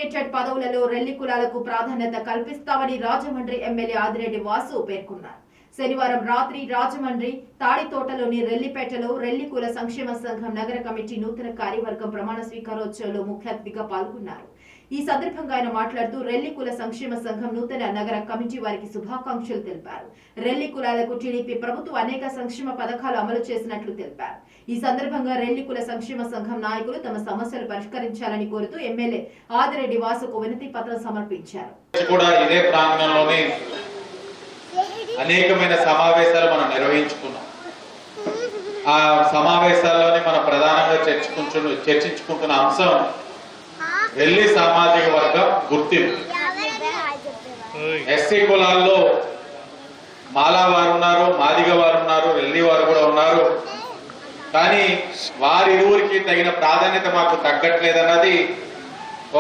Nominated పదవులలో Relli కులాలకు ప్రాధాన్యత కల్పిస్తామని రాజమండ్రి ఎమ్మెల్యే ఆదిరెడ్డి వాసు పేర్కొన్నారు. శనివారం రాత్రి రాజమండ్రి తాడితోటలోని రెల్లిపేటలో రెల్లి కుల సంక్షేమ సంఘం నగర కమిటీ నూతన కార్యవర్గం ప్రమాణ స్వీకారోత్సవంలో ముఖ్య అతిథిగా పాల్గొన్నారు. ఈ సందర్భంగా ఆయన మాట్లాడుతూ రెల్లి కుల సంక్షేమ సంఘం నూతన నగర కమిటీ వారికి శుభాకాంక్షలు తెలిపారు. రెల్లి కులాలకు టీడీపీ ప్రభుత్వం అనేక సంక్షేమ పథకాలు అమలు చేసినట్లు తెలిపారు. ఈ సందర్భంగా రెల్లి కుల సంక్షేమ సంఘం నాయకులు తమ సమస్యలు పరిష్కరించాలని కోరుతూ ఎమ్మెల్యే ఆదిరెడ్డి వాసుకు వినతి పత్రం సమర్పించారు. అనేకమైన సమావేశాలు మనం నిర్వహించుకున్నాం. ఆ సమావేశాల్లోనే మనం ప్రధానంగా చర్చించుకుంటున్న అంశం రెల్లి సామాజిక వర్గం గుర్తింపు. ఎస్సీ కులాల్లో మాలా వారు ఉన్నారు, మాదిగ వారు ఉన్నారు, రెల్లి వారు కూడా ఉన్నారు. కానీ వారిరువురికి తగిన ప్రాధాన్యత మాకు తగ్గట్లేదన్నది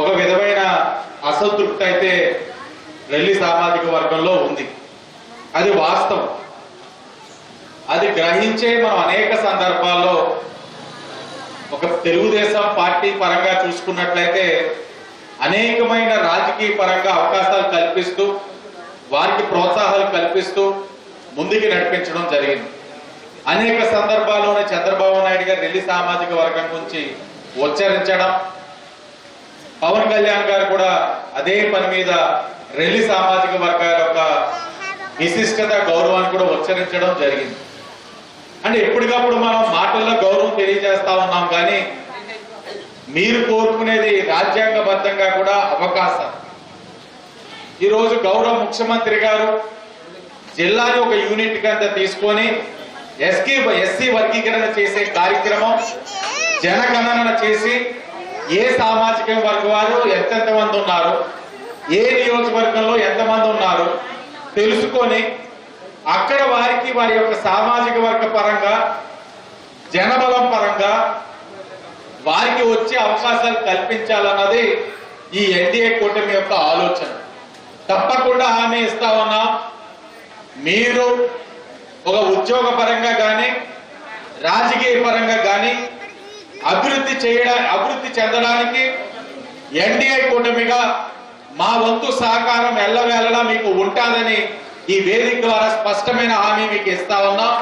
ఒక విధమైన అసంతృప్తి అయితే రెల్లి సామాజిక వర్గంలో ఉంది. అది వాస్తవం. అది గ్రహించే మనం అనేక సందర్భాల్లో ఒక తెలుగుదేశం పార్టీ పరంగా చూసుకున్నట్లయితే అనేకమైన రాజకీయ పరంగా అవకాశాలు కల్పిస్తూ వారికి ప్రోత్సాహాలు కల్పిస్తూ ముందుకు నడిపించడం జరిగింది. అనేక సందర్భాల్లోనే చంద్రబాబు నాయుడు గారు రెల్లి సామాజిక వర్గం గురించి ఉచ్చరించడం, పవన్ కళ్యాణ్ గారు కూడా అదే పని మీద రెల్లి సామాజిక వర్గాల యొక్క విశిష్టత గౌరవాన్ని కూడా ఉచ్చరించడం జరిగింది. అంటే ఎప్పటికప్పుడు మనం మాటల్లో గౌరవం తెలియజేస్తా ఉన్నాం, కానీ మీరు కోరుకునేది రాజ్యాంగబద్ధంగా కూడా అవకాశం. ఈరోజు గౌరవ ముఖ్యమంత్రి గారు జిల్లాని ఒక యూనిట్ కింద తీసుకొని ఎస్సీ వర్గీకరణ చేసే కార్యక్రమం, జనగణన చేసి ఏ సామాజిక వర్గం వారు ఎంతెంత మంది ఉన్నారు, ఏ నియోజకవర్గంలో ఎంతమంది ఉన్నారు తెలుసుకొని అక్కడ వారికి వారి యొక్క సామాజిక వర్గ పరంగా జనబలం పరంగా వారికి వచ్చే అవకాశాలు కల్పించాలన్నది ఈ ఎన్డీఏ కూటమి యొక్క ఆలోచన. తప్పకుండా హామీ ఇస్తా ఉన్నాం. మీరు ఒక ఉద్యోగ పరంగా కానీ రాజకీయ పరంగా కానీ అభివృద్ధి చెందడానికి ఎన్డీఏ కూటమిగా మా వంతు సహకారం ఎల్లవేళలా మీకు ఉంటాదని ఈ వేదిక ద్వారా స్పష్టమైన హామీ మీకు ఇస్తా ఉన్నాం.